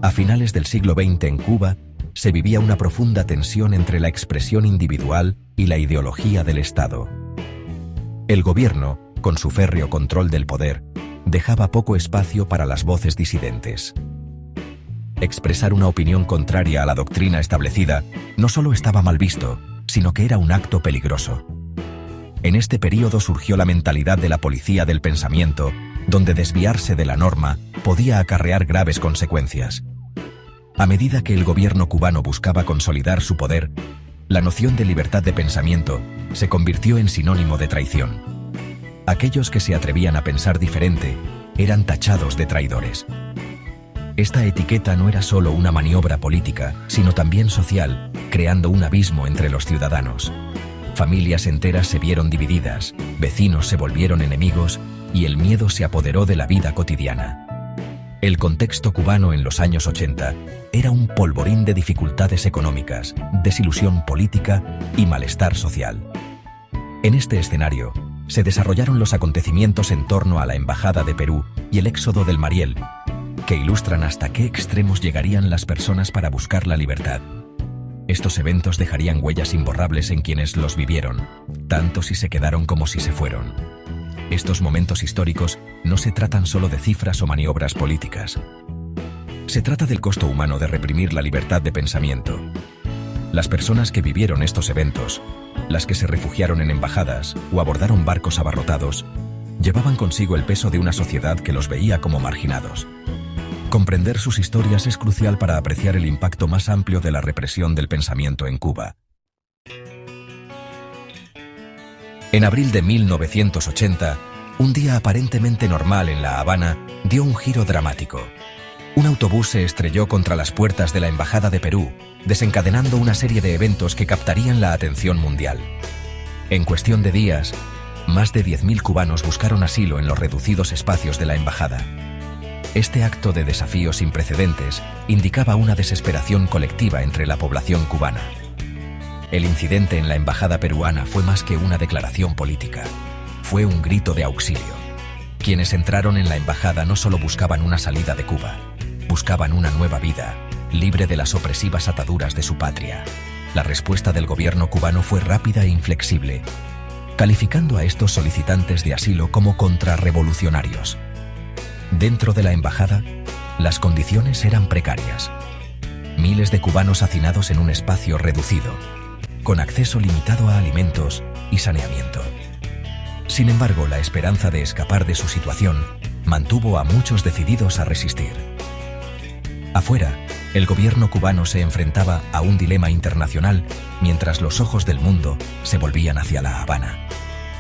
A finales del siglo XX en Cuba, se vivía una profunda tensión entre la expresión individual y la ideología del Estado. El gobierno, con su férreo control del poder, dejaba poco espacio para las voces disidentes. Expresar una opinión contraria a la doctrina establecida no solo estaba mal visto, sino que era un acto peligroso. En este período surgió la mentalidad de la policía del pensamiento, donde desviarse de la norma podía acarrear graves consecuencias. A medida que el gobierno cubano buscaba consolidar su poder, la noción de libertad de pensamiento se convirtió en sinónimo de traición. Aquellos que se atrevían a pensar diferente eran tachados de traidores. Esta etiqueta no era solo una maniobra política, sino también social, creando un abismo entre los ciudadanos. Familias enteras se vieron divididas, vecinos se volvieron enemigos y el miedo se apoderó de la vida cotidiana. El contexto cubano en los años 80 era un polvorín de dificultades económicas, desilusión política y malestar social. En este escenario, se desarrollaron los acontecimientos en torno a la Embajada de Perú y el éxodo del Mariel, que ilustran hasta qué extremos llegarían las personas para buscar la libertad. Estos eventos dejarían huellas imborrables en quienes los vivieron, tanto si se quedaron como si se fueron. Estos momentos históricos no se tratan solo de cifras o maniobras políticas. Se trata del costo humano de reprimir la libertad de pensamiento. Las personas que vivieron estos eventos, las que se refugiaron en embajadas o abordaron barcos abarrotados, llevaban consigo el peso de una sociedad que los veía como marginados. Comprender sus historias es crucial para apreciar el impacto más amplio de la represión del pensamiento en Cuba. En abril de 1980, un día aparentemente normal en La Habana dio un giro dramático. Un autobús se estrelló contra las puertas de la Embajada de Perú, desencadenando una serie de eventos que captarían la atención mundial. En cuestión de días, más de 10.000 cubanos buscaron asilo en los reducidos espacios de la embajada. Este acto de desafío sin precedentes indicaba una desesperación colectiva entre la población cubana. El incidente en la embajada peruana fue más que una declaración política. Fue un grito de auxilio. Quienes entraron en la embajada no solo buscaban una salida de Cuba, buscaban una nueva vida, libre de las opresivas ataduras de su patria. La respuesta del gobierno cubano fue rápida e inflexible, calificando a estos solicitantes de asilo como contrarrevolucionarios. Dentro de la embajada, las condiciones eran precarias. Miles de cubanos hacinados en un espacio reducido, con acceso limitado a alimentos y saneamiento. Sin embargo, la esperanza de escapar de su situación mantuvo a muchos decididos a resistir. Afuera, el gobierno cubano se enfrentaba a un dilema internacional mientras los ojos del mundo se volvían hacia La Habana.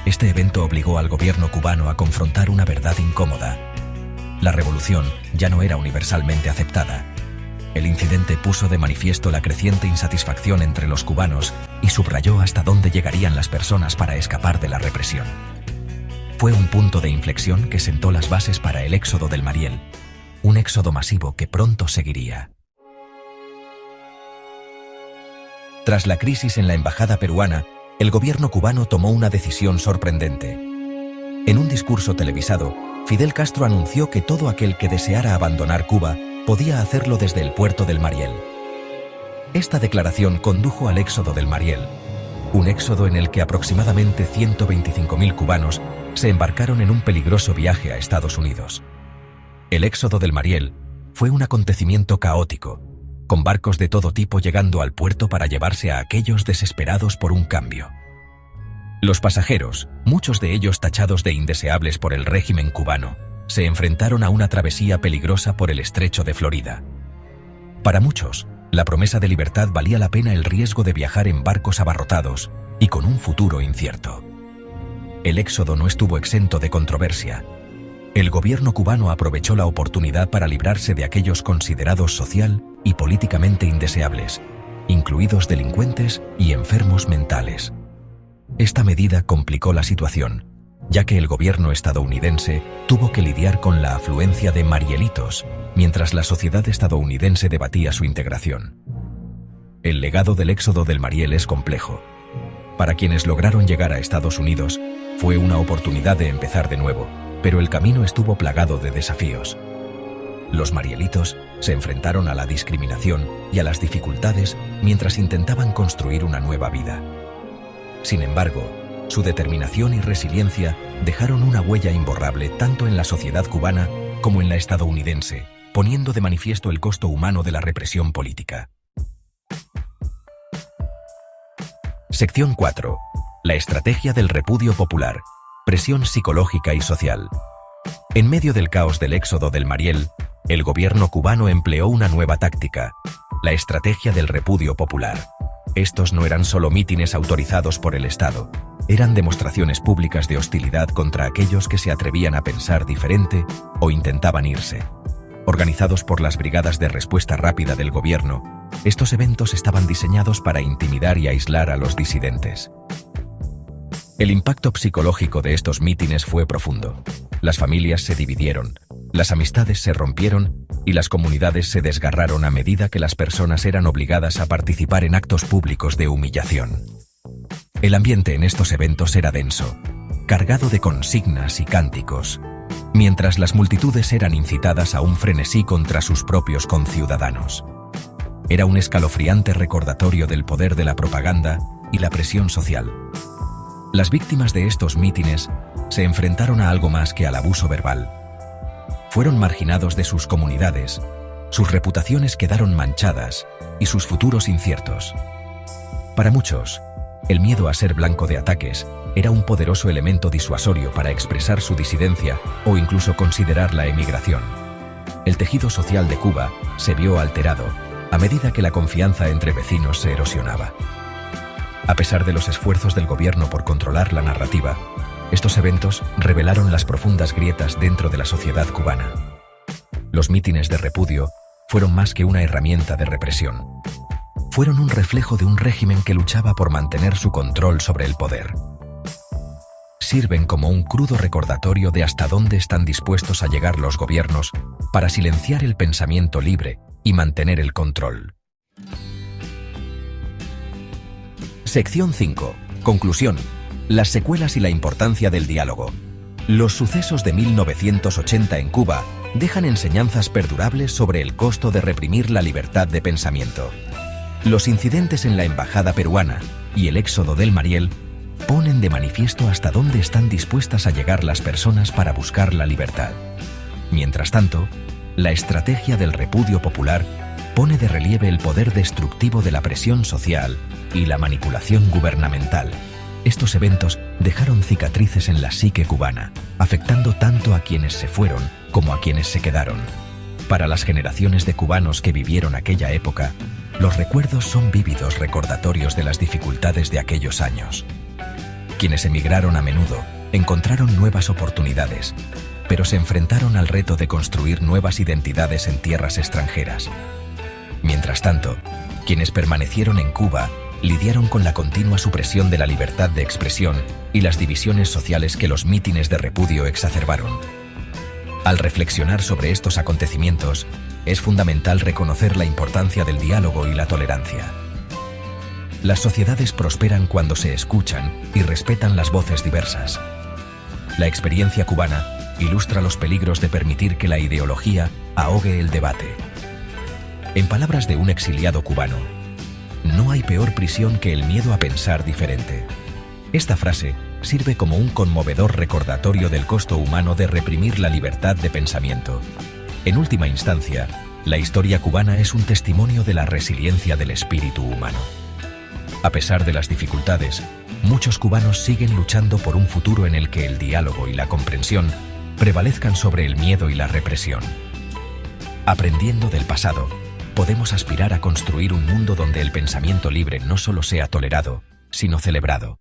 Este evento obligó al gobierno cubano a confrontar una verdad incómoda. La revolución ya no era universalmente aceptada. El incidente puso de manifiesto la creciente insatisfacción entre los cubanos y subrayó hasta dónde llegarían las personas para escapar de la represión. Fue un punto de inflexión que sentó las bases para el éxodo del Mariel, un éxodo masivo que pronto seguiría. Tras la crisis en la embajada peruana, el gobierno cubano tomó una decisión sorprendente. En un discurso televisado, Fidel Castro anunció que todo aquel que deseara abandonar Cuba podía hacerlo desde el puerto del Mariel. Esta declaración condujo al éxodo del Mariel, un éxodo en el que aproximadamente 125.000 cubanos se embarcaron en un peligroso viaje a Estados Unidos. El éxodo del Mariel fue un acontecimiento caótico, con barcos de todo tipo llegando al puerto para llevarse a aquellos desesperados por un cambio. Los pasajeros, muchos de ellos tachados de indeseables por el régimen cubano, se enfrentaron a una travesía peligrosa por el estrecho de Florida. Para muchos, la promesa de libertad valía la pena el riesgo de viajar en barcos abarrotados y con un futuro incierto. El éxodo no estuvo exento de controversia. El gobierno cubano aprovechó la oportunidad para librarse de aquellos considerados social y políticamente indeseables, incluidos delincuentes y enfermos mentales. Esta medida complicó la situación, ya que el gobierno estadounidense tuvo que lidiar con la afluencia de marielitos, mientras la sociedad estadounidense debatía su integración. El legado del éxodo del Mariel es complejo. Para quienes lograron llegar a Estados Unidos, fue una oportunidad de empezar de nuevo, pero el camino estuvo plagado de desafíos. Los marielitos se enfrentaron a la discriminación y a las dificultades mientras intentaban construir una nueva vida. Sin embargo, su determinación y resiliencia dejaron una huella imborrable tanto en la sociedad cubana como en la estadounidense, poniendo de manifiesto el costo humano de la represión política. Sección 4. La estrategia del repudio popular. Presión psicológica y social. En medio del caos del éxodo del Mariel, el gobierno cubano empleó una nueva táctica, la estrategia del repudio popular. Estos no eran solo mítines autorizados por el Estado, eran demostraciones públicas de hostilidad contra aquellos que se atrevían a pensar diferente o intentaban irse. Organizados por las brigadas de respuesta rápida del gobierno, estos eventos estaban diseñados para intimidar y aislar a los disidentes. El impacto psicológico de estos mítines fue profundo. Las familias se dividieron, las amistades se rompieron y las comunidades se desgarraron a medida que las personas eran obligadas a participar en actos públicos de humillación. El ambiente en estos eventos era denso, cargado de consignas y cánticos, mientras las multitudes eran incitadas a un frenesí contra sus propios conciudadanos. Era un escalofriante recordatorio del poder de la propaganda y la presión social. Las víctimas de estos mítines se enfrentaron a algo más que al abuso verbal. Fueron marginados de sus comunidades, sus reputaciones quedaron manchadas y sus futuros inciertos. Para muchos, el miedo a ser blanco de ataques era un poderoso elemento disuasorio para expresar su disidencia o incluso considerar la emigración. El tejido social de Cuba se vio alterado a medida que la confianza entre vecinos se erosionaba. A pesar de los esfuerzos del gobierno por controlar la narrativa, estos eventos revelaron las profundas grietas dentro de la sociedad cubana. Los mítines de repudio fueron más que una herramienta de represión. Fueron un reflejo de un régimen que luchaba por mantener su control sobre el poder. Sirven como un crudo recordatorio de hasta dónde están dispuestos a llegar los gobiernos para silenciar el pensamiento libre y mantener el control. Sección 5. Conclusión. Las secuelas y la importancia del diálogo. Los sucesos de 1980 en Cuba dejan enseñanzas perdurables sobre el costo de reprimir la libertad de pensamiento. Los incidentes en la embajada peruana y el éxodo del Mariel ponen de manifiesto hasta dónde están dispuestas a llegar las personas para buscar la libertad. Mientras tanto, la estrategia del repudio popular pone de relieve el poder destructivo de la presión social y la manipulación gubernamental. Estos eventos dejaron cicatrices en la psique cubana, afectando tanto a quienes se fueron como a quienes se quedaron. Para las generaciones de cubanos que vivieron aquella época, los recuerdos son vívidos recordatorios de las dificultades de aquellos años. Quienes emigraron a menudo encontraron nuevas oportunidades, pero se enfrentaron al reto de construir nuevas identidades en tierras extranjeras. Mientras tanto, quienes permanecieron en Cuba lidiaron con la continua supresión de la libertad de expresión y las divisiones sociales que los mítines de repudio exacerbaron. Al reflexionar sobre estos acontecimientos, es fundamental reconocer la importancia del diálogo y la tolerancia. Las sociedades prosperan cuando se escuchan y respetan las voces diversas. La experiencia cubana ilustra los peligros de permitir que la ideología ahogue el debate. En palabras de un exiliado cubano, no hay peor prisión que el miedo a pensar diferente. Esta frase sirve como un conmovedor recordatorio del costo humano de reprimir la libertad de pensamiento. En última instancia, la historia cubana es un testimonio de la resiliencia del espíritu humano. A pesar de las dificultades, muchos cubanos siguen luchando por un futuro en el que el diálogo y la comprensión prevalezcan sobre el miedo y la represión. Aprendiendo del pasado, podemos aspirar a construir un mundo donde el pensamiento libre no solo sea tolerado, sino celebrado.